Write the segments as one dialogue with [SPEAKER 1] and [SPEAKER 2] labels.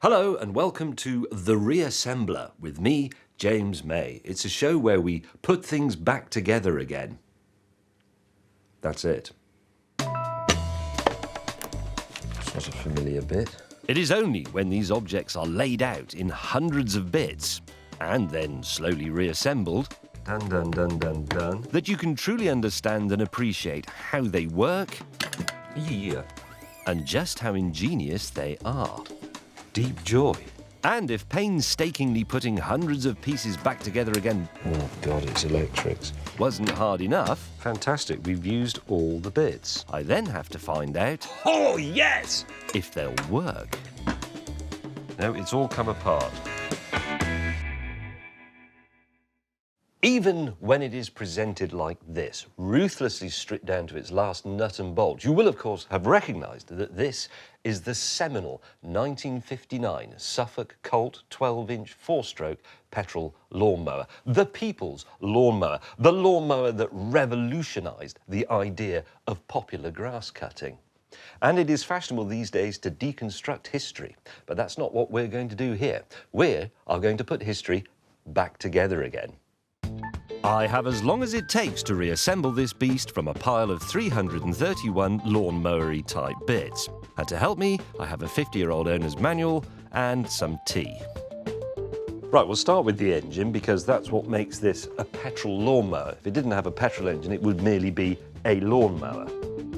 [SPEAKER 1] Hello and welcome to The Reassembler with me, James May. It's a show where we put things back together again. That's it. Sort of familiar bit. It is only when these objects are laid out in hundreds of bits and then slowly reassembled
[SPEAKER 2] Dun dun dun dun dun.
[SPEAKER 1] that you can truly understand and appreciate how they work and just how ingenious they are.
[SPEAKER 2] Deep joy.
[SPEAKER 1] And if painstakingly putting hundreds of pieces back together again
[SPEAKER 2] Oh God, it's electrics.
[SPEAKER 1] wasn't hard enough,
[SPEAKER 2] Fantastic, we've used all the bits.
[SPEAKER 1] I then have to find out
[SPEAKER 2] Oh yes!
[SPEAKER 1] if they'll work.
[SPEAKER 2] No, it's all come apart.
[SPEAKER 1] Even when it is presented like this, ruthlessly stripped down to its last nut and bolt, you will of course have recognised that this is the seminal 1959 Suffolk Colt 12-inch 4-stroke petrol lawnmower. The people's lawnmower. The lawnmower that revolutionised the idea of popular grass cutting. And it is fashionable these days to deconstruct history, but that's not what we're going to do here. We are going to put history back together again. I have as long as it takes to reassemble this beast from a pile of 331 lawnmower-y type bits. And to help me, I have a 50-year-old owner's manual and some tea. Right, we'll start with the engine because that's what makes this a petrol lawnmower. If it didn't have a petrol engine, it would merely be a lawnmower.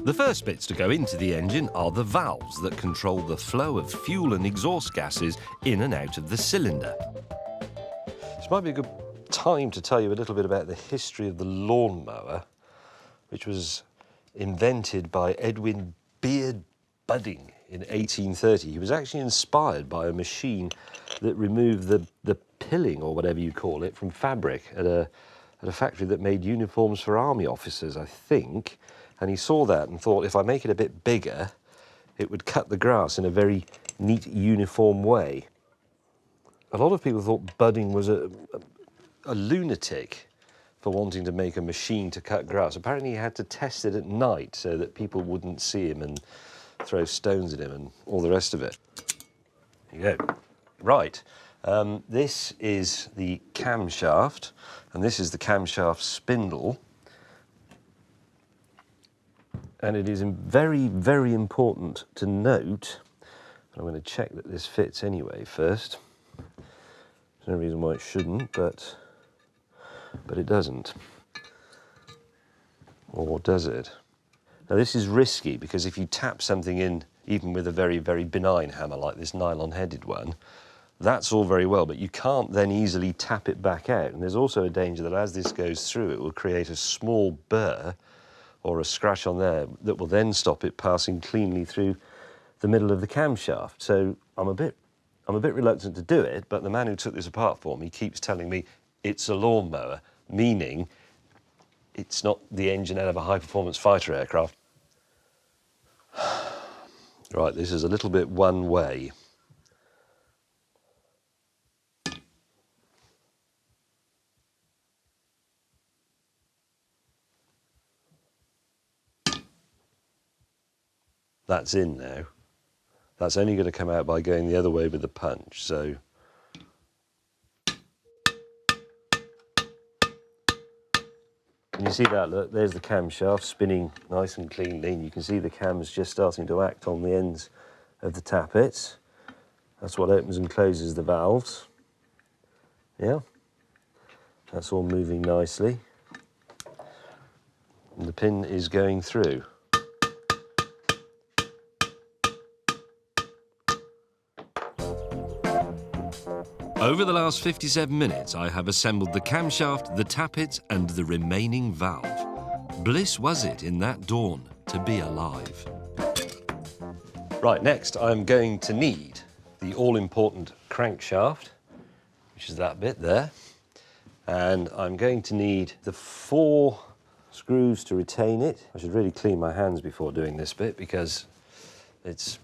[SPEAKER 1] The first bits to go into the engine are the valves that control the flow of fuel and exhaust gases in and out of the cylinder. This might be a good time to tell you a little bit about the history of the lawnmower, which was invented by Edwin Beard Budding in 1830. He was actually inspired by a machine that removed the pilling, or whatever you call it, from fabric at a factory that made uniforms for army officers, I think. And he saw that and thought, if I make it a bit bigger, it would cut the grass in a very neat, uniform way. A lot of people thought Budding was a lunatic for wanting to make a machine to cut grass. Apparently he had to test it at night so that people wouldn't see him and throw stones at him and all the rest of it. There you go. Right, this is the camshaft, and this is the camshaft spindle. And it is very, very important to note, and I'm going to check that this fits anyway first. There's no reason why it shouldn't, but it doesn't. Or does it? Now this is risky because if you tap something in, even with a very, very benign hammer like this nylon-headed one, that's all very well, but you can't then easily tap it back out. And there's also a danger that as this goes through, it will create a small burr or a scratch on there that will then stop it passing cleanly through the middle of the camshaft. So I'm a bit reluctant to do it, but the man who took this apart for me keeps telling me it's a lawnmower, meaning it's not the engine out of a high-performance fighter aircraft. Right, this is a little bit one way. That's in now. That's only going to come out by going the other way with the punch, so. And you see that, look, there's the camshaft spinning nice and cleanly, and you can see the cams just starting to act on the ends of the tappets. That's what opens and closes the valves. Yeah, that's all moving nicely. And the pin is going through. Over the last 57 minutes, I have assembled the camshaft, the tappets, and the remaining valve. Bliss was it in that dawn to be alive. Right, next I'm going to need the all-important crankshaft, which is that bit there. And I'm going to need the 4 screws to retain it. I should really clean my hands before doing this bit because it's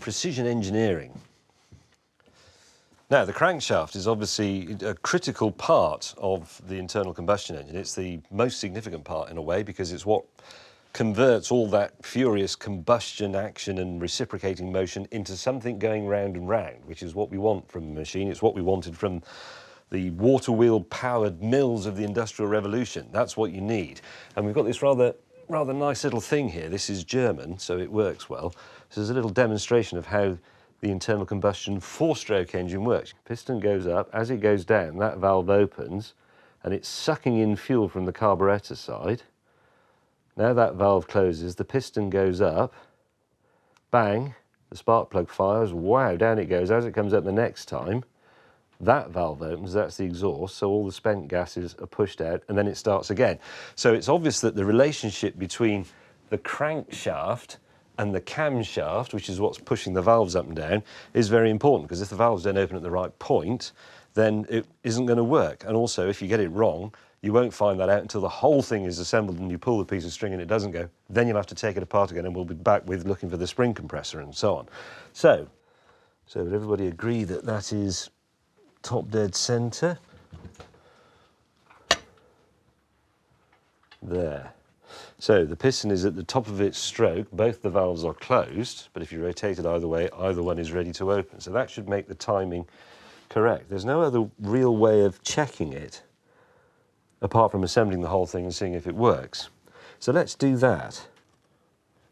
[SPEAKER 1] precision engineering. Now, the crankshaft is obviously a critical part of the internal combustion engine. It's the most significant part in a way because it's what converts all that furious combustion action and reciprocating motion into something going round and round, which is what we want from a machine. It's what we wanted from the water wheel powered mills of the Industrial Revolution. That's what you need. And we've got this rather nice little thing here. This is German, so it works well. So there's a little demonstration of how the internal combustion four-stroke engine works. Piston goes up. As it goes down, that valve opens, and it's sucking in fuel from the carburetor side. Now that valve closes, the piston goes up, bang, the spark plug fires, wow, down it goes. As it comes up the next time, that valve opens, that's the exhaust, so all the spent gases are pushed out, and then it starts again. So it's obvious that the relationship between the crankshaft and the camshaft, which is what's pushing the valves up and down, is very important, because if the valves don't open at the right point, then it isn't going to work. And also, if you get it wrong, you won't find that out until the whole thing is assembled and you pull the piece of string and it doesn't go. Then you'll have to take it apart again, and we'll be back with looking for the spring compressor and so on. So would everybody agree that that is top dead centre? There. So the piston is at the top of its stroke, both the valves are closed, but if you rotate it either way, either one is ready to open. So that should make the timing correct. There's no other real way of checking it, apart from assembling the whole thing and seeing if it works. So let's do that.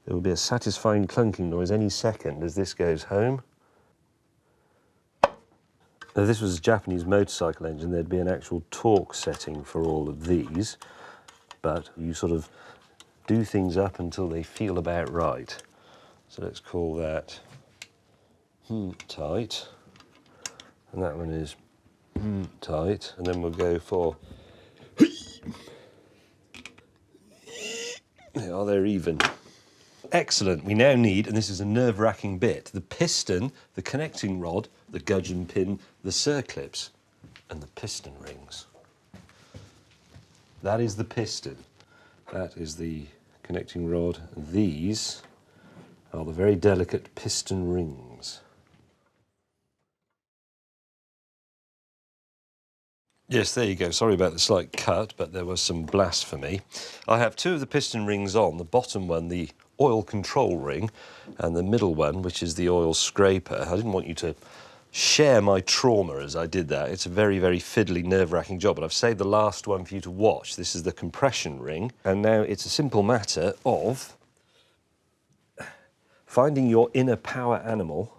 [SPEAKER 1] There will be a satisfying clunking noise any second as this goes home. Now, if this was a Japanese motorcycle engine, there'd be an actual torque setting for all of these, but you sort of do things up until they feel about right. So let's call that tight, and that one is tight, and then we'll go for they're even. Excellent. We now need, and this is a nerve-wracking bit, the piston, the connecting rod, the gudgeon pin, the circlips, and the piston rings. That is the piston. That is the connecting rod. These are the very delicate piston rings. Yes, there you go. Sorry about the slight cut, but there was some blasphemy. I have two of the piston rings on. The bottom one, the oil control ring, and the middle one, which is the oil scraper. I didn't want you to share my trauma as I did that. It's a very, very fiddly, nerve-wracking job, but I've saved the last one for you to watch. This is the compression ring, and now it's a simple matter of finding your inner power animal.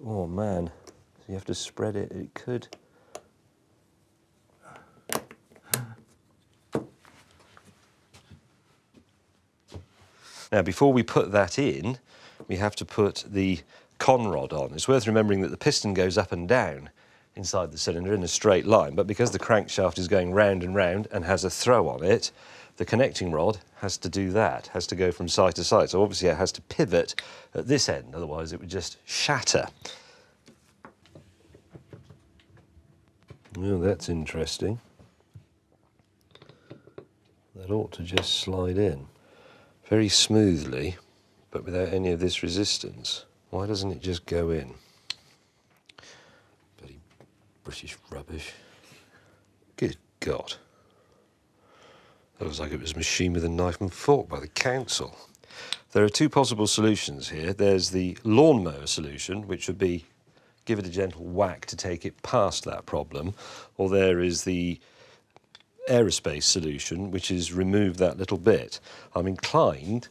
[SPEAKER 1] Oh, man. So you have to spread it. It could... Now, before we put that in, we have to put the con rod on. It's worth remembering that the piston goes up and down inside the cylinder in a straight line, but because the crankshaft is going round and round and has a throw on it, the connecting rod has to do that, has to go from side to side. So obviously it has to pivot at this end, otherwise it would just shatter. Well, that's interesting. That ought to just slide in very smoothly, but without any of this resistance. Why doesn't it just go in? Bloody British rubbish. Good God. That looks like it was a machine with a knife and fork by the council. There are two possible solutions here. There's the lawnmower solution, which would be give it a gentle whack to take it past that problem, or there is the aerospace solution, which is remove that little bit. I'm inclined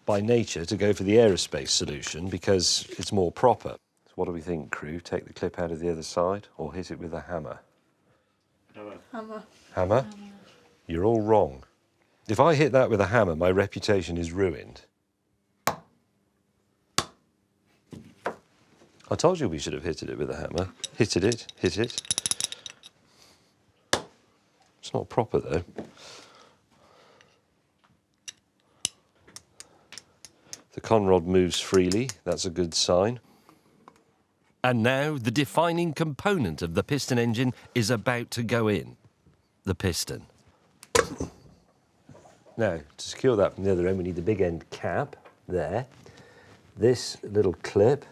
[SPEAKER 1] by nature to go for the aerospace solution because it's more proper. So what do we think, crew? Take the clip out of the other side or hit it with a hammer?
[SPEAKER 3] Hammer.
[SPEAKER 1] Hammer? Hammer? You're all wrong. If I hit that with a hammer, my reputation is ruined. I told you we should have hit it with a hammer. Hit it. It's not proper though. The con rod moves freely, that's a good sign. And now the defining component of the piston engine is about to go in. The piston. Now, to secure that from the other end, we need the big end cap there. This little clip,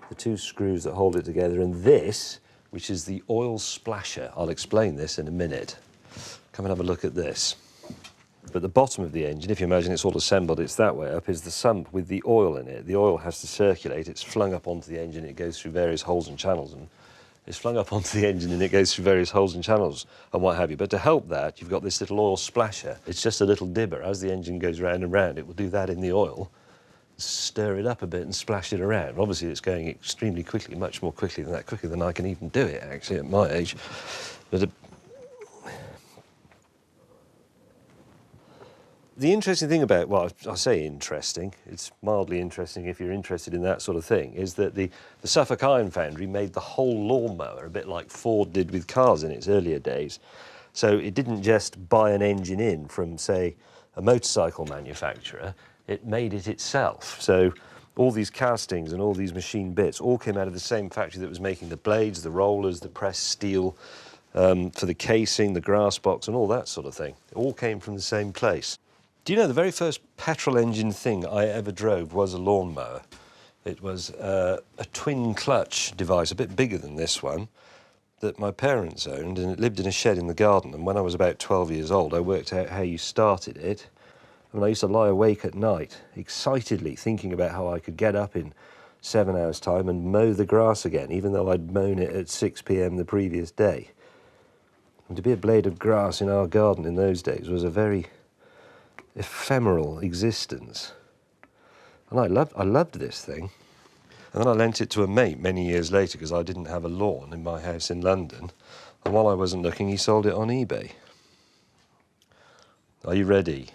[SPEAKER 1] the two screws that hold it together, and this, which is the oil splasher. I'll explain this in a minute. Come and have a look at this. But the bottom of the engine, if you imagine it's all assembled, it's that way up, is the sump with the oil in it. The oil has to circulate, it's flung up onto the engine, it goes through various holes and channels, and it's flung up onto the engine and it goes through various holes and channels and what have you. But to help that, you've got this little oil splasher. It's just a little dibber. As the engine goes round and round, it will do that in the oil, stir it up a bit and splash it around. Obviously, it's going extremely quickly, much more quickly than that, quicker than I can even do it, actually, at my age. But the interesting thing about, well, I say interesting, it's mildly interesting if you're interested in that sort of thing, is that the Suffolk Iron Foundry made the whole lawnmower, a bit like Ford did with cars in its earlier days. So it didn't just buy an engine in from, say, a motorcycle manufacturer, it made it itself. So all these castings and all these machine bits all came out of the same factory that was making the blades, the rollers, the pressed steel, for the casing, the grass box and all that sort of thing. It all came from the same place. Do you know the very first petrol engine thing I ever drove was a lawnmower? It was a twin clutch device, a bit bigger than this one, that my parents owned, and it lived in a shed in the garden. And when I was about 12 years old, I worked out how you started it. And I used to lie awake at night, excitedly thinking about how I could get up in 7 hours' time and mow the grass again, even though I'd mown it at 6 p.m. the previous day. And to be a blade of grass in our garden in those days was a very ephemeral existence. And I loved this thing. And then I lent it to a mate many years later because I didn't have a lawn in my house in London. And while I wasn't looking, he sold it on eBay. Are you ready?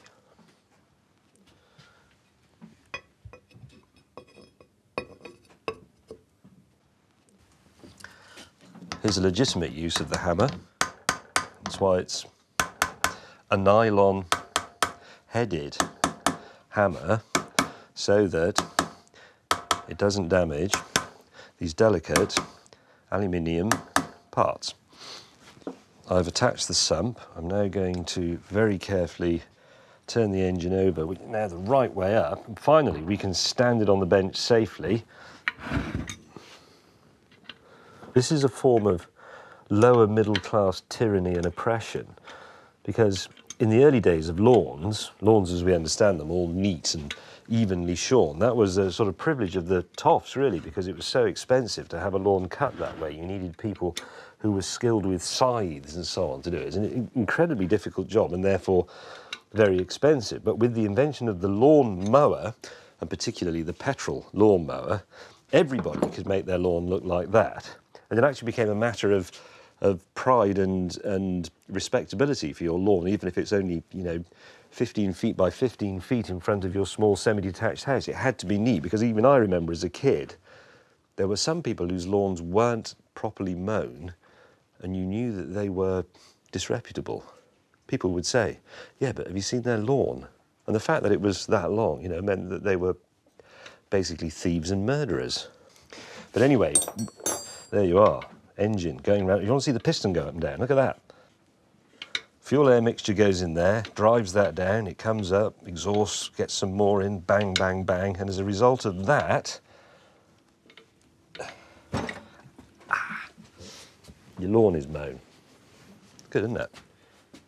[SPEAKER 1] Here's a legitimate use of the hammer. That's why it's a nylon headed hammer, so that it doesn't damage these delicate aluminium parts. I've attached the sump. I'm now going to very carefully turn the engine over, now the right way up, and finally we can stand it on the bench safely. This is a form of lower middle class tyranny and oppression, because in the early days of lawns as we understand them, all neat and evenly shorn, that was a sort of privilege of the toffs, really, because it was so expensive to have a lawn cut that way. You needed people who were skilled with scythes and so on to do it. It's an incredibly difficult job and therefore very expensive. But with the invention of the lawn mower, and particularly the petrol lawn mower, everybody could make their lawn look like that. And it actually became a matter of pride and respectability for your lawn, even if it's only, 15 feet by 15 feet in front of your small semi-detached house. It had to be neat, because even I remember as a kid, there were some people whose lawns weren't properly mown, and you knew that they were disreputable. People would say, yeah, but have you seen their lawn? And the fact that it was that long, meant that they were basically thieves and murderers. But anyway, there you are. Engine going around. You want to see the piston go up and down? Look at that. Fuel air mixture goes in there, drives that down, it comes up, exhausts, gets some more in, bang, bang, bang, and as a result of that, your lawn is mown. Good, isn't it?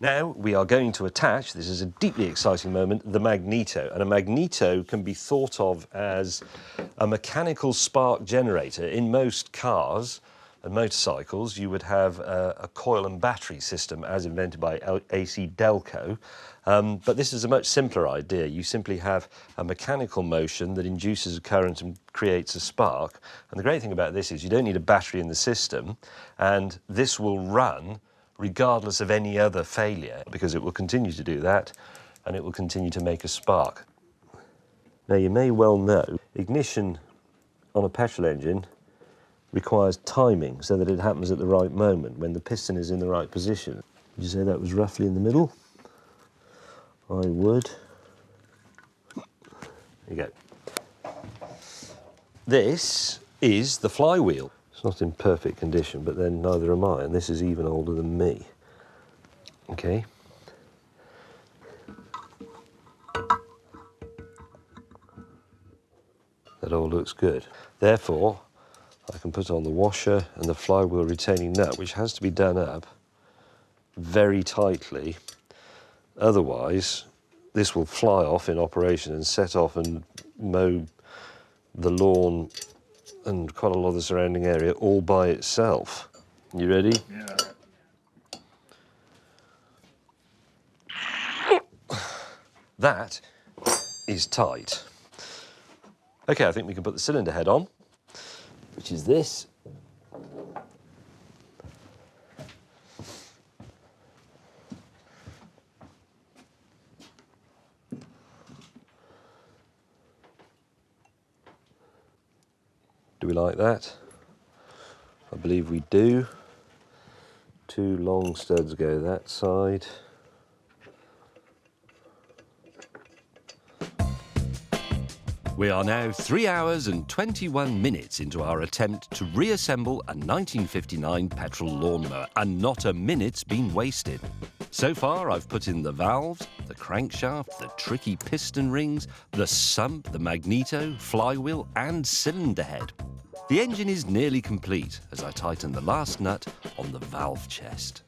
[SPEAKER 1] Now we are going to attach, this is a deeply exciting moment, the Magneto. And a Magneto can be thought of as a mechanical spark generator. In most cars and motorcycles, you would have a coil and battery system as invented by AC Delco. But this is a much simpler idea. You simply have a mechanical motion that induces a current and creates a spark. And the great thing about this is you don't need a battery in the system, and this will run regardless of any other failure, because it will continue to do that and it will continue to make a spark. Now, you may well know ignition on a petrol engine requires timing so that it happens at the right moment, when the piston is in the right position. Would you say that was roughly in the middle? I would. There you go. This is the flywheel. It's not in perfect condition, but then neither am I, and this is even older than me. Okay. That all looks good. Therefore, I can put on the washer and the flywheel retaining nut, which has to be done up very tightly. Otherwise, this will fly off in operation and set off and mow the lawn and quite a lot of the surrounding area all by itself. You ready?
[SPEAKER 3] Yeah.
[SPEAKER 1] That is tight. Okay, I think we can put the cylinder head on, which is this. Do we like that? I believe we do. 2 long studs go that side.
[SPEAKER 2] We are now 3 hours and 21 minutes into our attempt to reassemble a 1959 petrol lawnmower, and not a minute's been wasted. So far, I've put in the valves, the crankshaft, the tricky piston rings, the sump, the magneto, flywheel, and cylinder head. The engine is nearly complete as I tighten the last nut on the valve chest.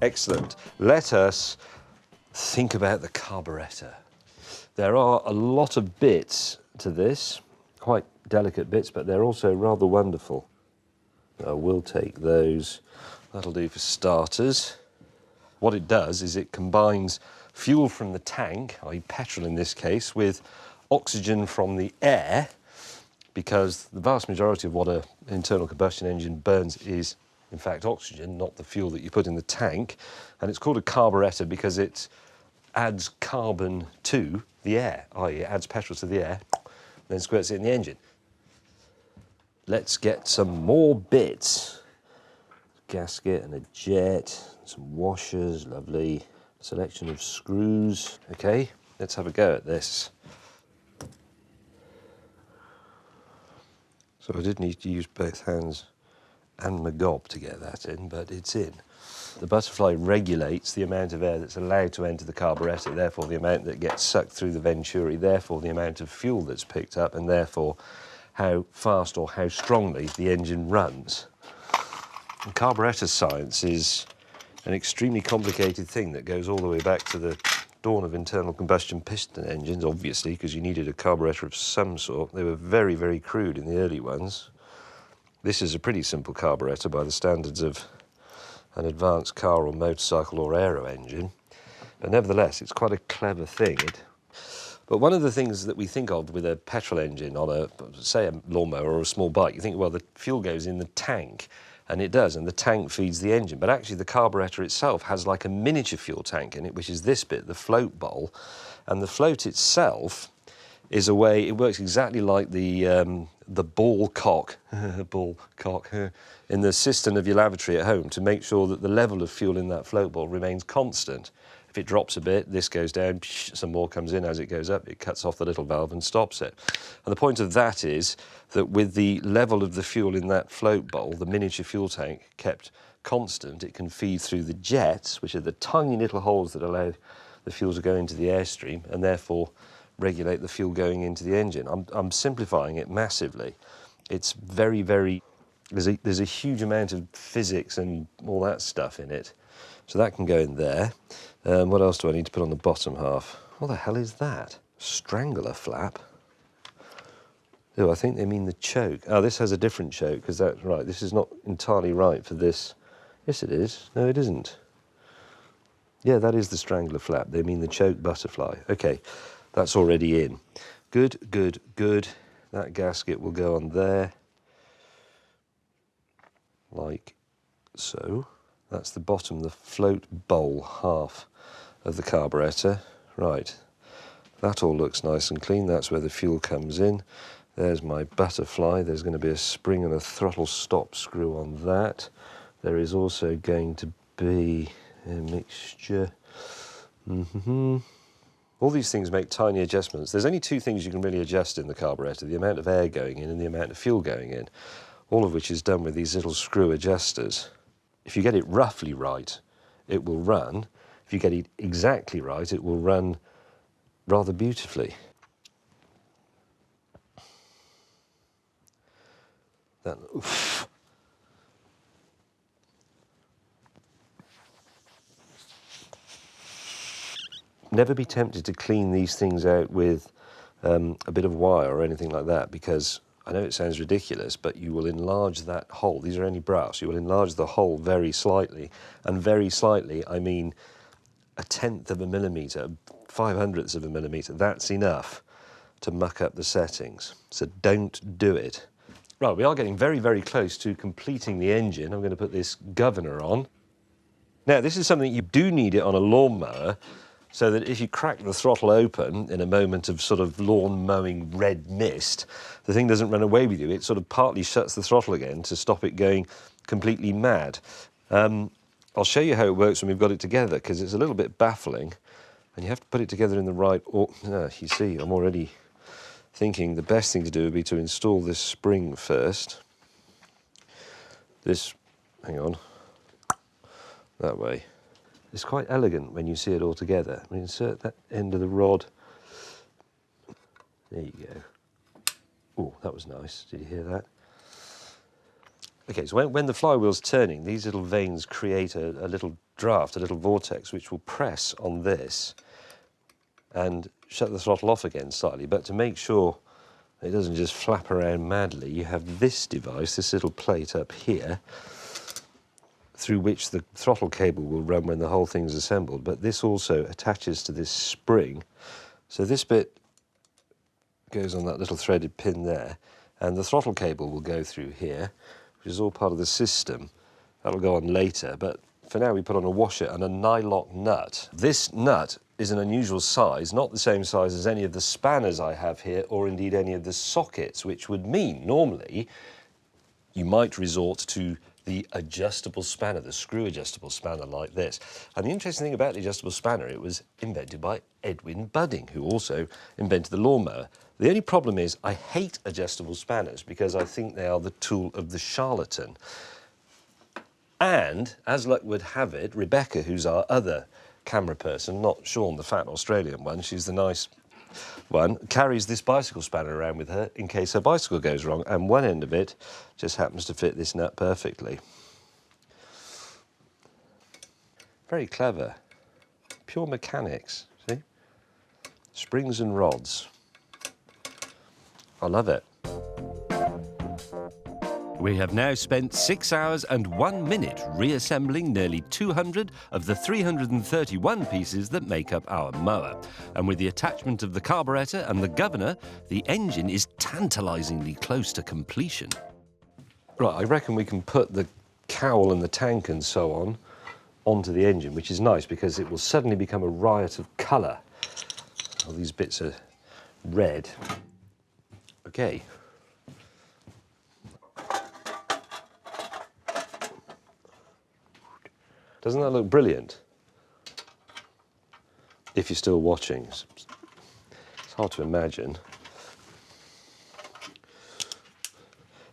[SPEAKER 1] Excellent. Let us think about the carburetor. There are a lot of bits to this, quite delicate bits, but they're also rather wonderful. We'll take those. That'll do for starters. What it does is it combines fuel from the tank, i.e. petrol in this case, with oxygen from the air, because the vast majority of what an internal combustion engine burns is, in fact, oxygen, not the fuel that you put in the tank. And it's called a carburetor because it adds carbon to the air, i.e. it adds petrol to the air, then squirts it in the engine. Let's get some more bits. Gasket and a jet, some washers, lovely. Selection of screws. Okay, let's have a go at this. So I did need to use both hands and my gob to get that in, but it's in. The butterfly regulates the amount of air that's allowed to enter the carburetor, therefore the amount that gets sucked through the venturi, therefore the amount of fuel that's picked up, and therefore how fast or how strongly the engine runs. And carburetor science is an extremely complicated thing that goes all the way back to the dawn of internal combustion piston engines, obviously, because you needed a carburetor of some sort. They were very, very crude in the early ones. This is a pretty simple carburetor by the standards of an advanced car or motorcycle or aero engine, but nevertheless it's quite a clever thing. But one of the things that we think of with a petrol engine on a, say, a lawnmower or a small bike, you think, well, the fuel goes in the tank, and it does, and the tank feeds the engine, but actually the carburetor itself has like a miniature fuel tank in it, which is this bit, the float bowl, and the float itself is a way, it works exactly like the ball cock in the cistern of your lavatory at home to make sure that the level of fuel in that float bowl remains constant. If it drops a bit, this goes down, some more comes in. As it goes up, it cuts off the little valve and stops it. And the point of that is that with the level of the fuel in that float bowl, the miniature fuel tank kept constant, it can feed through the jets, which are the tiny little holes that allow the fuel to go into the airstream, and therefore regulate the fuel going into the engine. I'm simplifying it massively. It's very, very, there's a huge amount of physics and all that stuff in it. So that can go in there. What else do I need to put on the bottom half? What the hell is that? Strangler flap? Oh, I think they mean the choke. Oh, this has a different choke, because that's right. This is not entirely right for this. Yes, it is. No, it isn't. Yeah, that is the strangler flap. They mean the choke butterfly. Okay. That's already in. Good, good, good. That gasket will go on there, like so. That's the bottom, the float bowl half of the carburetor. Right, that all looks nice and clean. That's where the fuel comes in. There's my butterfly. There's going to be a spring and a throttle stop screw on that. There is also going to be a mixture. All these things make tiny adjustments. There's only 2 things you can really adjust in the carburetor, the amount of air going in and the amount of fuel going in, all of which is done with these little screw adjusters. If you get it roughly right, it will run. If you get it exactly right, it will run rather beautifully. Oof. never be tempted to clean these things out with a bit of wire or anything like that, because I know it sounds ridiculous, but you will enlarge that hole. These are only brass. You will enlarge the hole very slightly, and very slightly, I mean 1/10 of a millimetre, 5/100ths of a millimetre. That's enough to muck up the settings. So don't do it. Right, we are getting very, very close to completing the engine. I'm going to put this governor on. Now, this is something you do need it on a lawnmower, so that if you crack the throttle open in a moment of sort of lawn mowing red mist, the thing doesn't run away with you. It sort of partly shuts the throttle again to stop it going completely mad. I'll show you how it works when we've got it together, because it's a little bit baffling, and you have to put it together in the right order. You see, I'm already thinking the best thing to do would be to install this spring first. This, hang on, that way. It's quite elegant when you see it all together. We insert that end of the rod. There you go. Oh, that was nice. Did you hear that? Okay, so when the flywheel's turning, these little vanes create a little draft, a little vortex, which will press on this and shut the throttle off again slightly. But to make sure it doesn't just flap around madly, you have this device, this little plate up here, through which the throttle cable will run when the whole thing's assembled. But this also attaches to this spring. So this bit goes on that little threaded pin there, and the throttle cable will go through here, which is all part of the system. That'll go on later, but for now we put on a washer and a nylock nut. This nut is an unusual size, not the same size as any of the spanners I have here, or indeed any of the sockets, which would mean normally you might resort to the adjustable spanner, the screw adjustable spanner like this. And the interesting thing about the adjustable spanner, it was invented by Edwin Budding, who also invented the lawnmower. The only problem is I hate adjustable spanners because I think they are the tool of the charlatan. And as luck would have it, Rebecca, who's our other camera person, not Sean, the fat Australian one, she's the nice one, carries this bicycle spanner around with her in case her bicycle goes wrong, and one end of it just happens to fit this nut perfectly. Very clever. Pure mechanics, see? Springs and rods. I love it.
[SPEAKER 2] We have now spent 6 hours and 1 minute reassembling nearly 200 of the 331 pieces that make up our mower. And with the attachment of the carburetor and the governor, the engine is tantalisingly close to completion.
[SPEAKER 1] Right, I reckon we can put the cowl and the tank and so on onto the engine, which is nice because it will suddenly become a riot of colour. All these bits are red. Okay. Doesn't that look brilliant? If you're still watching. It's hard to imagine. Do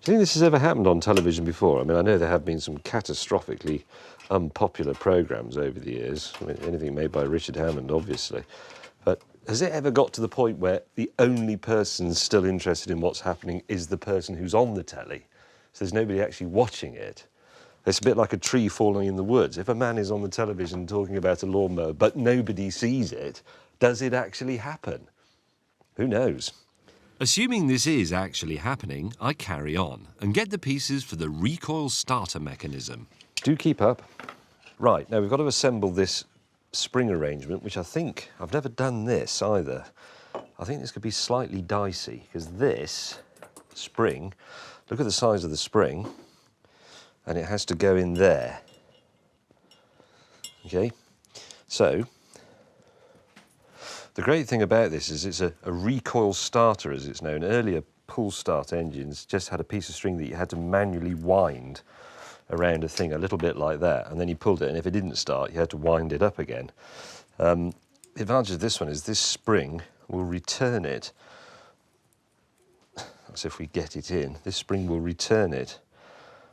[SPEAKER 1] you think this has ever happened on television before? I mean, I know there have been some catastrophically unpopular programmes over the years. I mean, anything made by Richard Hammond, obviously. But has it ever got to the point where the only person still interested in what's happening is the person who's on the telly? So there's nobody actually watching it. It's a bit like a tree falling in the woods. If a man is on the television talking about a lawnmower but nobody sees it, does it actually happen? Who knows?
[SPEAKER 2] Assuming this is actually happening, I carry on and get the pieces for the recoil starter mechanism.
[SPEAKER 1] Do keep up. Right, now we've got to assemble this spring arrangement, which I think, I've never done this either. I think this could be slightly dicey, because this spring, look at the size of the spring, and it has to go in there. Okay, so the great thing about this is it's a recoil starter, as it's known. Earlier pull start engines just had a piece of string that you had to manually wind around a thing, a little bit like that, and then you pulled it, and if it didn't start, you had to wind it up again. The advantage of this one is this spring will return it. That's if we get it in. This spring will return it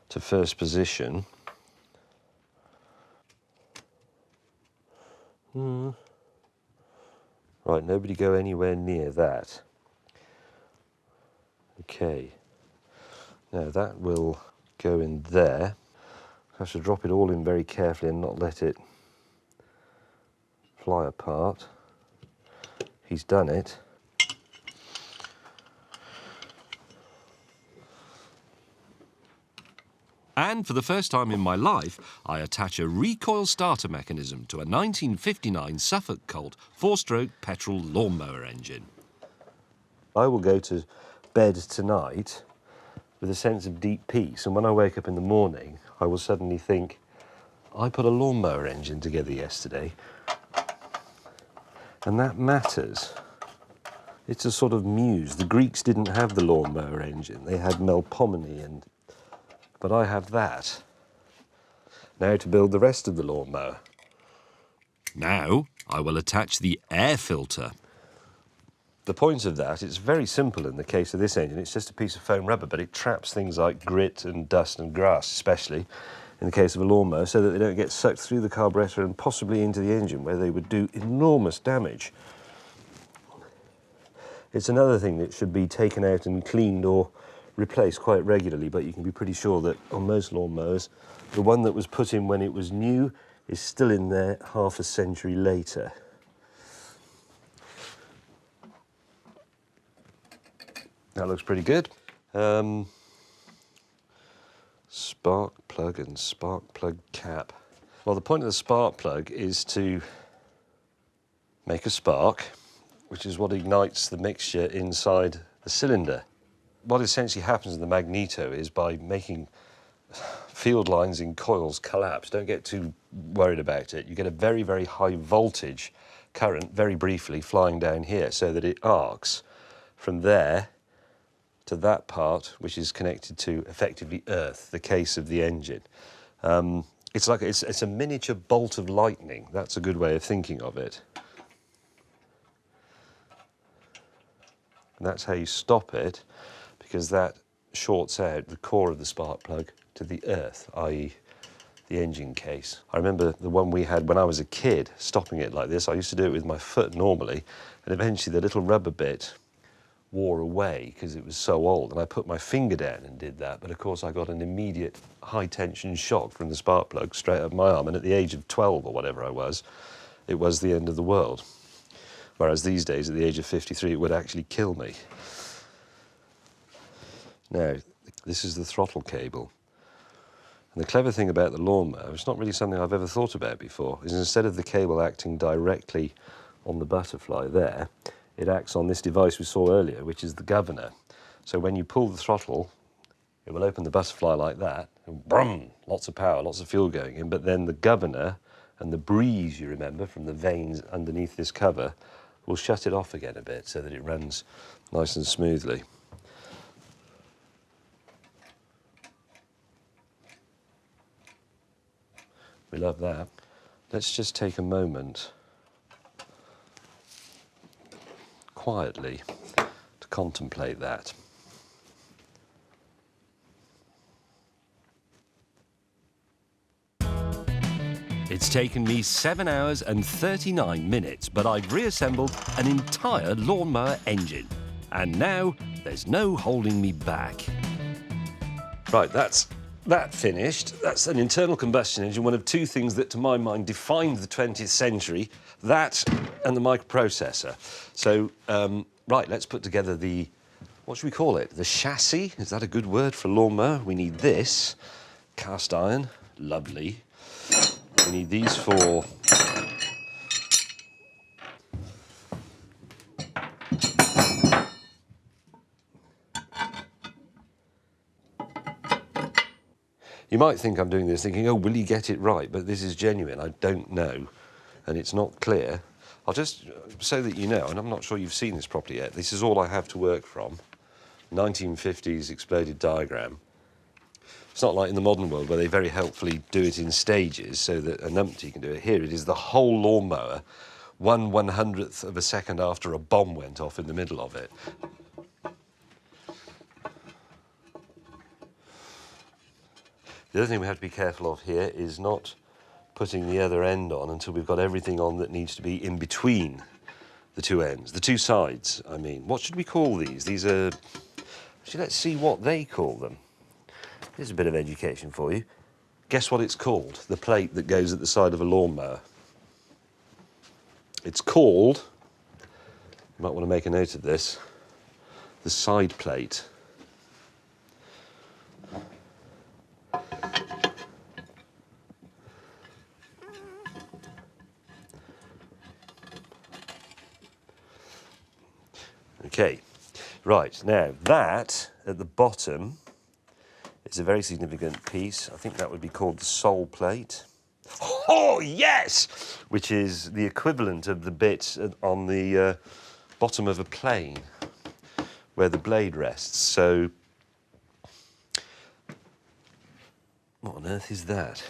[SPEAKER 1] to first position. Right, nobody go anywhere near that. Okay, now that will go in there. I have to drop it all in very carefully and not let it fly apart. he's done it.
[SPEAKER 2] And for the first time in my life, I attach a recoil starter mechanism to a 1959 Suffolk Colt 4-stroke petrol lawnmower engine.
[SPEAKER 1] I will go to bed tonight with a sense of deep peace, and when I wake up in the morning, I will suddenly think, I put a lawnmower engine together yesterday, and that matters. It's a sort of muse. The Greeks didn't have the lawnmower engine. They had Melpomene, but I have that. Now to build the rest of the lawnmower.
[SPEAKER 2] Now I will attach the air filter.
[SPEAKER 1] The point of that, it's very simple in the case of this engine. It's just a piece of foam rubber, but it traps things like grit and dust and grass, especially in the case of a lawnmower, so that they don't get sucked through the carburetor and possibly into the engine, where they would do enormous damage. It's another thing that should be taken out and cleaned or replaced quite regularly, but you can be pretty sure that on most lawnmowers, the one that was put in when it was new is still in there half a century later. That looks pretty good. Spark plug and spark plug cap. Well, the point of the spark plug is to make a spark, which is what ignites the mixture inside the cylinder. What essentially happens in the Magneto is, by making field lines in coils collapse, don't get too worried about it, you get a very, very high voltage current, very briefly, flying down here, so that it arcs from there to that part, which is connected to effectively earth, the case of the engine. It's like it's a miniature bolt of lightning. That's a good way of thinking of it. And that's how you stop it, because that shorts out the core of the spark plug to the earth, i.e. the engine case. I remember the one we had when I was a kid, stopping it like this. I used to do it with my foot normally, and eventually the little rubber bit wore away because it was so old, and I put my finger down and did that, but of course I got an immediate high tension shock from the spark plug straight up my arm, and at the age of 12 or whatever I was, it was the end of the world. Whereas these days, at the age of 53, it would actually kill me. Now, this is the throttle cable. And the clever thing about the lawnmower, it's not really something I've ever thought about before, is instead of the cable acting directly on the butterfly there, it acts on this device we saw earlier, which is the governor. So when you pull the throttle, it will open the butterfly like that, and brum, lots of power, lots of fuel going in, but then the governor and the breeze, you remember, from the vanes underneath this cover, will shut it off again a bit so that it runs nice and smoothly. We love that. Let's just take a moment quietly to contemplate that.
[SPEAKER 2] It's taken me 7 hours and 39 minutes, but I've reassembled an entire lawnmower engine. And now there's no holding me back.
[SPEAKER 1] Right, that's that finished. That's an internal combustion engine, one of two things that, to my mind, defined the 20th century, that and the microprocessor. So, right, let's put together the, what should we call it? The chassis? Is that a good word for a lawnmower? We need this, cast iron, lovely. We need these four You might think I'm doing this thinking, oh, will he get it right? But this is genuine. I don't know, and it's not clear. I'll just, so that you know, and I'm not sure you've seen this properly yet, this is all I have to work from. 1950s exploded diagram. It's not like in the modern world where they very helpfully do it in stages so that a numpty can do it. Here it is the whole lawnmower, 1/100th of a second after a bomb went off in the middle of it. The other thing we have to be careful of here is not putting the other end on until we've got everything on that needs to be in between the two ends, the two sides, I mean. What should we call these? These are, actually, let's see what they call them. Here's a bit of education for you. Guess what it's called, the plate that goes at the side of a lawnmower? It's called You might want to make a note of this. The side plate. Okay, right, now that at the bottom is a very significant piece. I think that would be called the sole plate. Oh, yes! Which is the equivalent of the bit on the bottom of a plane where the blade rests. So, what on earth is that?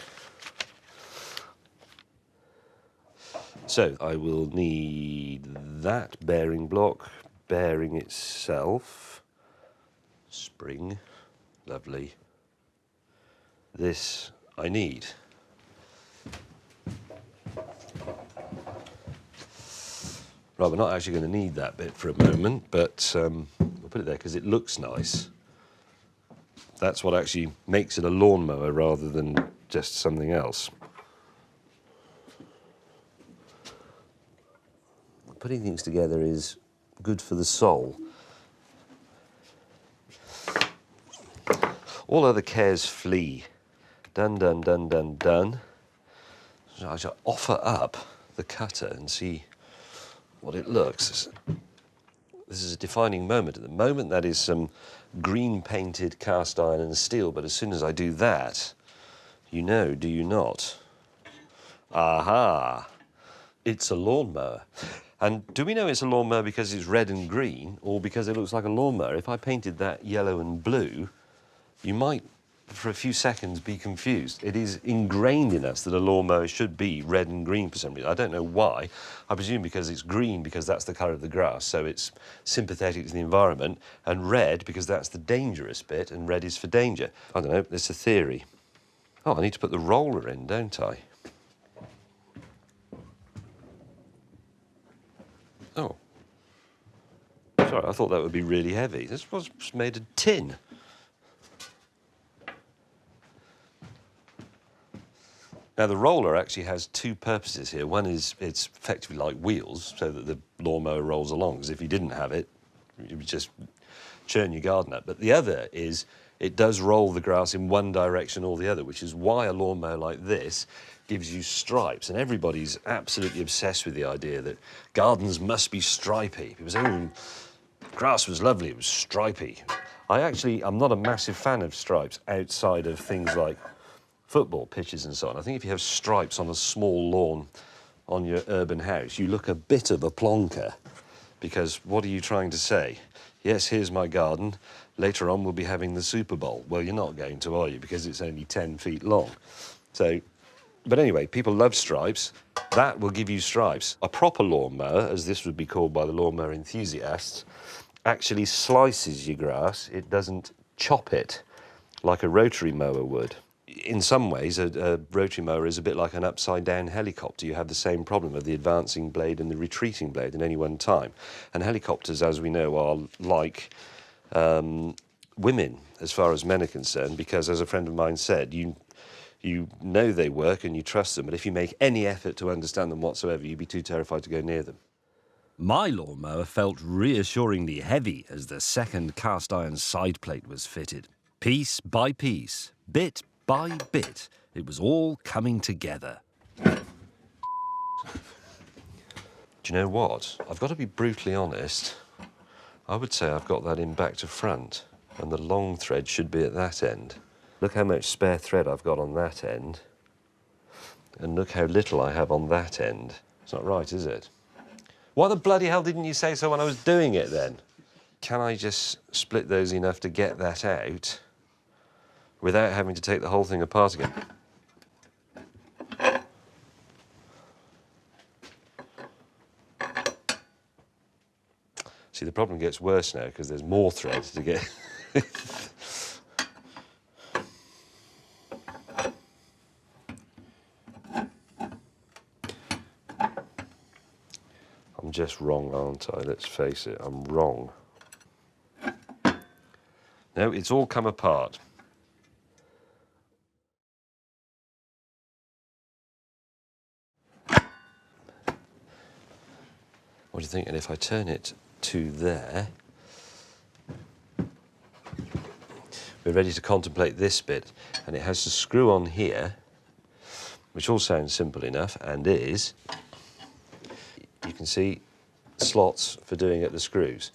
[SPEAKER 1] So, I will need that bearing block, bearing itself, spring, lovely. This I need. Right, we're not actually going to need that bit for a moment, but we'll put it there because it looks nice. That's what actually makes it a lawnmower rather than just something else. Putting things together is good for the soul. All other cares flee. Done, done, done, done, done. So I shall offer up the cutter and see what it looks. This is a defining moment. At the moment, that is some green painted cast iron and steel, but as soon as I do that, you know, do you not? Aha! It's a lawnmower. And do we know it's a lawnmower because it's red and green, or because it looks like a lawnmower? If I painted that yellow and blue, you might, for a few seconds, be confused. It is ingrained in us that a lawnmower should be red and green for some reason. I don't know why. I presume because it's green because that's the colour of the grass, so it's sympathetic to the environment, and red because that's the dangerous bit, and red is for danger. I don't know, it's a theory. Oh, I need to put the roller in, don't I? Oh. Sorry, I thought that would be really heavy. This was made of tin. Now, the roller actually has two purposes here. One is it's effectively like wheels, so that the lawnmower rolls along, because if you didn't have it, you would just churn your garden up. But the other is it does roll the grass in one direction or the other, which is why a lawnmower like this gives you stripes. And everybody's absolutely obsessed with the idea that gardens must be stripy. People say, oh, grass was lovely, it was stripy. I'm not a massive fan of stripes outside of things like football pitches and so on. I think if you have stripes on a small lawn on your urban house, you look a bit of a plonker, because what are you trying to say? Yes, here's my garden. Later on, we'll be having the Super Bowl. Well, you're not going to, are you? Because it's only 10 feet long. So, but anyway, people love stripes. That will give you stripes. A proper lawnmower, as this would be called by the lawnmower enthusiasts, actually slices your grass. It doesn't chop it like a rotary mower would. In some ways, a rotary mower is a bit like an upside-down helicopter. You have the same problem of the advancing blade and the retreating blade at any one time. And helicopters, as we know, are like women as far as men are concerned, because, as a friend of mine said, you know they work and you trust them, but if you make any effort to understand them whatsoever, you'd be too terrified to go near them.
[SPEAKER 2] My lawnmower felt reassuringly heavy as the second cast iron side plate was fitted. Piece by piece, bit by bit, it was all coming together.
[SPEAKER 1] Do you know what? I've got to be brutally honest. I would say I've got that in back to front, and the long thread should be at that end. Look how much spare thread I've got on that end, and look how little I have on that end. It's not right, is it? Why the bloody hell didn't you say so when I was doing it then? Can I just split those enough to get that out without having to take the whole thing apart again? See, the problem gets worse now because there's more thread to get. I'm just wrong, aren't I? Let's face it, I'm wrong. No, it's all come apart. What do you think? And if I turn it to there, we're ready to contemplate this bit. And it has to screw on here, which all sounds simple enough, and is, you can see, slots for doing at the screws.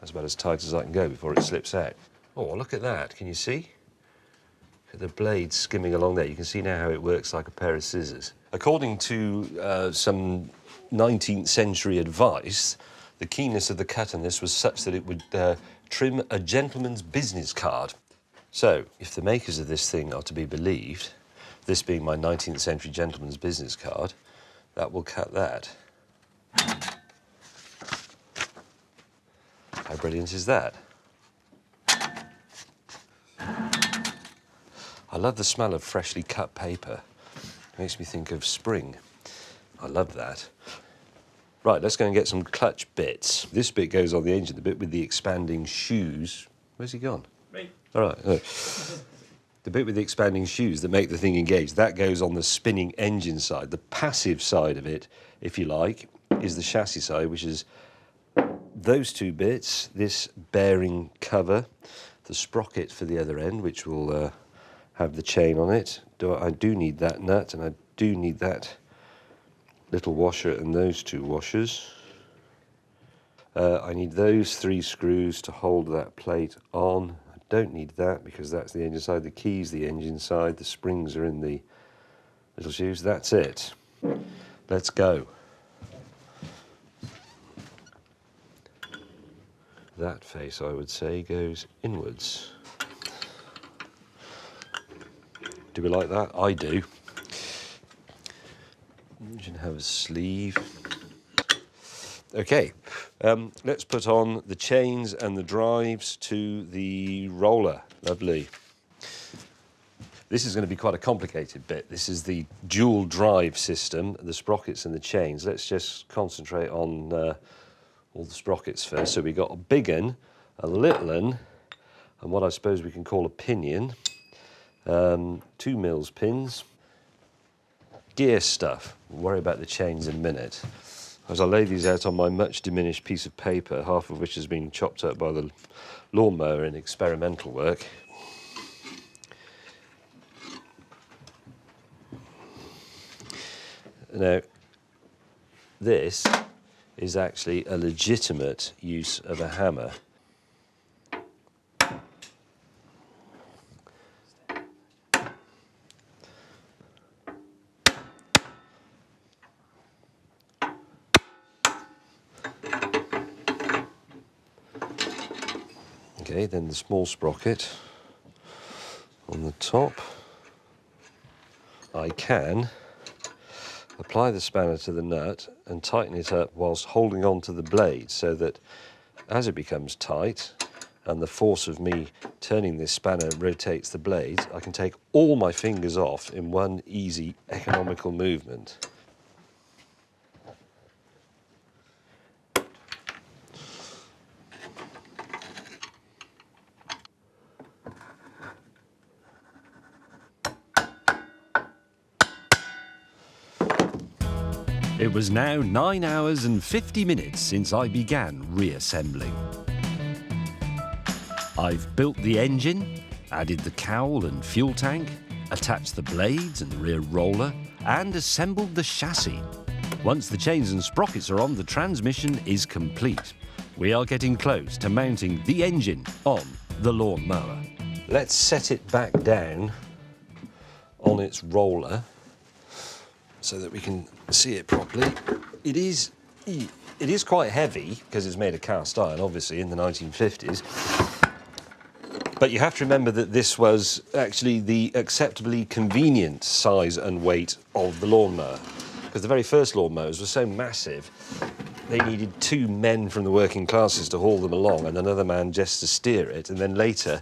[SPEAKER 1] That's about as tight as I can go before it slips out. Oh, look at that. Can you see? Look at the blade skimming along there. You can see now how it works like a pair of scissors. According to some 19th century advice, the keenness of the cut on this was such that it would trim a gentleman's business card. So, if the makers of this thing are to be believed, this being my 19th century gentleman's business card, that will cut that. How brilliant is that? I love the smell of freshly cut paper. It makes me think of spring. I love that. Right, let's go and get some clutch bits. This bit goes on the engine, the bit with the expanding shoes. Where's he gone?
[SPEAKER 3] Me.
[SPEAKER 1] All right. Oh. The bit with the expanding shoes that make the thing engage, that goes on the spinning engine side. The passive side of it, if you like, is the chassis side, which is those two bits, this bearing cover, the sprocket for the other end, which will have the chain on it. I do need that nut, and I do need that little washer and those two washers. I need those three screws to hold that plate on. I don't need that because that's the engine side. The key's the engine side. The springs are in the little shoes. That's it. Let's go. That face, I would say, goes inwards. Do we like that? I do. You should have a sleeve. Okay, let's put on the chains and the drives to the roller. Lovely. This is going to be quite a complicated bit. This is the dual drive system, the sprockets and the chains. Let's just concentrate on all the sprockets first. So we've got a big un, a little un, and what I suppose we can call a pinion. 2 mils pins. Gear stuff. We'll worry about the chains in a minute. As I lay these out on my much diminished piece of paper, half of which has been chopped up by the lawnmower in experimental work. Now, this is actually a legitimate use of a hammer. Okay, then the small sprocket on the top. I can apply the spanner to the nut and tighten it up whilst holding on to the blade so that as it becomes tight and the force of me turning this spanner rotates the blade, I can take all my fingers off in one easy, economical movement.
[SPEAKER 2] It was now 9 hours and 50 minutes since I began reassembling. I've built the engine, added the cowl and fuel tank, attached the blades and the rear roller, and assembled the chassis. Once the chains and sprockets are on, the transmission is complete. We are getting close to mounting the engine on the lawnmower.
[SPEAKER 1] Let's set it back down on its roller so that we can see it properly. It is quite heavy because it's made of cast iron, obviously, in the 1950s. But you have to remember that this was actually the acceptably convenient size and weight of the lawnmower, because the very first lawnmowers were so massive they needed 2 men from the working classes to haul them along and another man just to steer it, and then later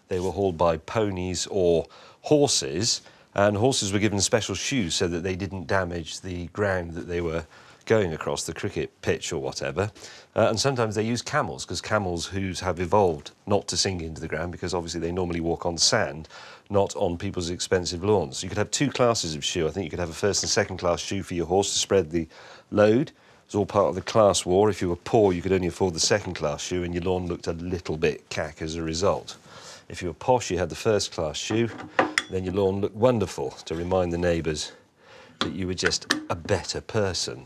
[SPEAKER 1] they were hauled by ponies or horses, and horses were given special shoes so that they didn't damage the ground that they were going across the cricket pitch or whatever. And sometimes they use camels, because camels' hooves have evolved not to sink into the ground, because obviously they normally walk on sand, not on people's expensive lawns. So you could have two classes of shoe. I think you could have a first and second class shoe for your horse to spread the load. It's all part of the class war. If you were poor, you could only afford the second class shoe, and your lawn looked a little bit cack as a result. If you were posh, you had the first class shoe, then your lawn looked wonderful to remind the neighbours that you were just a better person.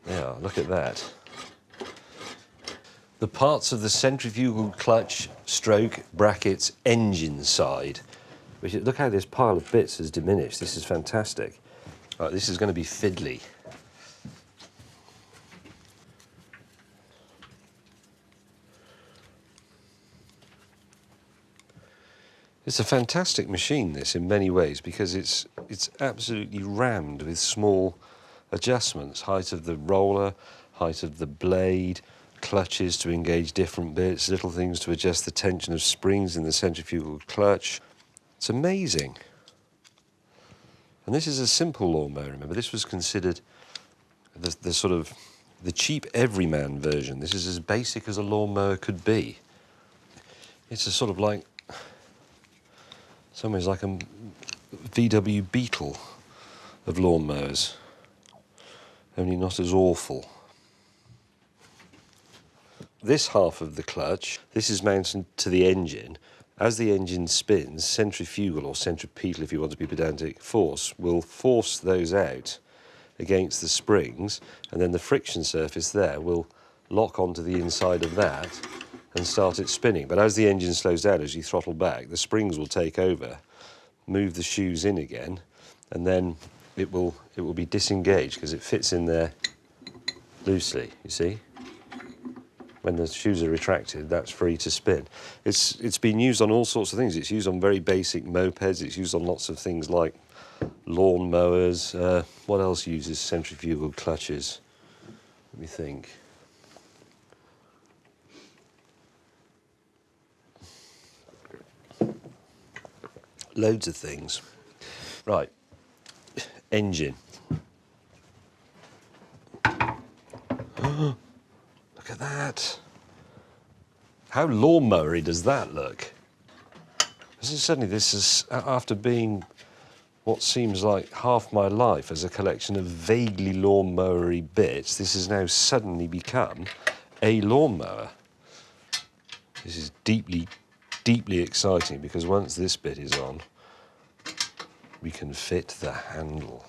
[SPEAKER 1] Yeah, look at that. The parts of the centrifugal clutch, stroke, brackets, engine side. Which, look how this pile of bits has diminished. This is fantastic. Right, this is going to be fiddly. It's a fantastic machine, this, in many ways, because it's absolutely rammed with small adjustments. Height of the roller, height of the blade, clutches to engage different bits, little things to adjust the tension of springs in the centrifugal clutch. It's amazing. And this is a simple lawnmower, remember. This was considered the sort of the cheap everyman version. This is as basic as a lawnmower could be. It's a sort of like, some ways like a VW Beetle of lawnmowers, only not as awful. This half of the clutch, this is mounted to the engine. As the engine spins, centrifugal or centripetal, if you want to be pedantic, force will force those out against the springs, and then the friction surface there will lock onto the inside of that and start it spinning. But as the engine slows down, as you throttle back, the springs will take over, move the shoes in again, and then it will be disengaged because it fits in there loosely, you see? When the shoes are retracted, that's free to spin. It's been used on all sorts of things. It's used on very basic mopeds. It's used on lots of things like lawn mowers. What else uses centrifugal clutches? Let me think. Loads of things. Right, engine. Look at that. How lawnmowery does that look? Suddenly this is, after being what seems like half my life as a collection of vaguely lawnmowery bits, this has now suddenly become a lawnmower. This is deeply, deeply exciting, because once this bit is on, we can fit the handle.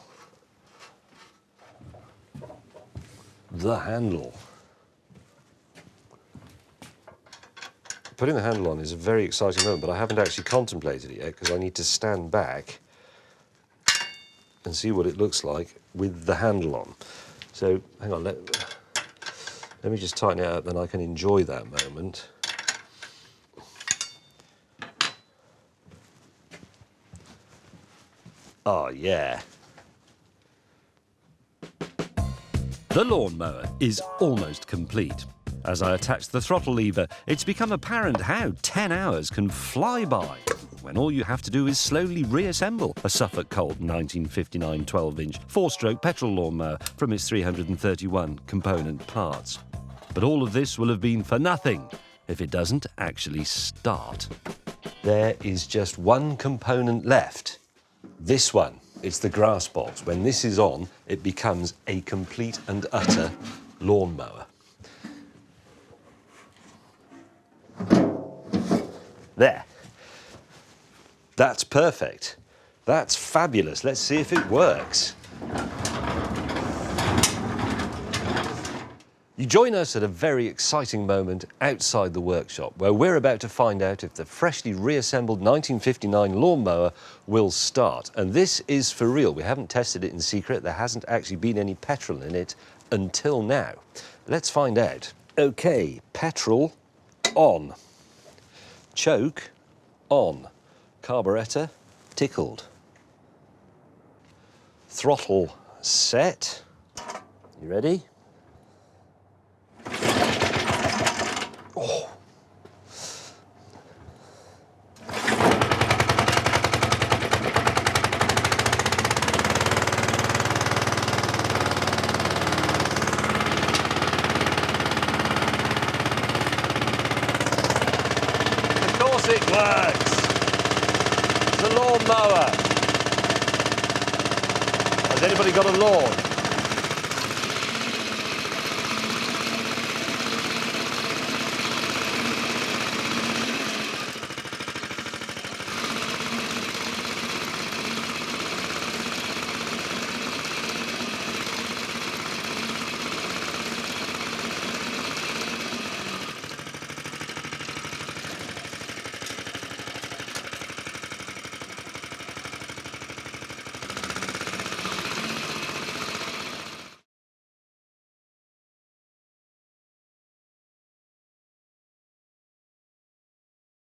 [SPEAKER 1] The handle. Putting the handle on is a very exciting moment, but I haven't actually contemplated it yet because I need to stand back and see what it looks like with the handle on. So, hang on, let me just tighten it up, then I can enjoy that moment. Oh, yeah.
[SPEAKER 2] The lawnmower is almost complete. As I attach the throttle lever, it's become apparent how 10 hours can fly by when all you have to do is slowly reassemble a Suffolk Cowl 1959 12-inch 4-stroke petrol lawnmower from its 331 component parts. But all of this will have been for nothing if it doesn't actually start.
[SPEAKER 1] There is just one component left. This one. It's the grass box. When this is on, it becomes a complete and utter lawnmower. There. That's perfect. That's fabulous. Let's see if it works. You join us at a very exciting moment outside the workshop, where we're about to find out if the freshly reassembled 1959 lawnmower will start. And this is for real. We haven't tested it in secret. There hasn't actually been any petrol in it until now. Let's find out. OK, petrol on. Choke on. Carburetor tickled. Throttle set. You ready? Oh. it works. It's a lawnmower. Has anybody got a lawn?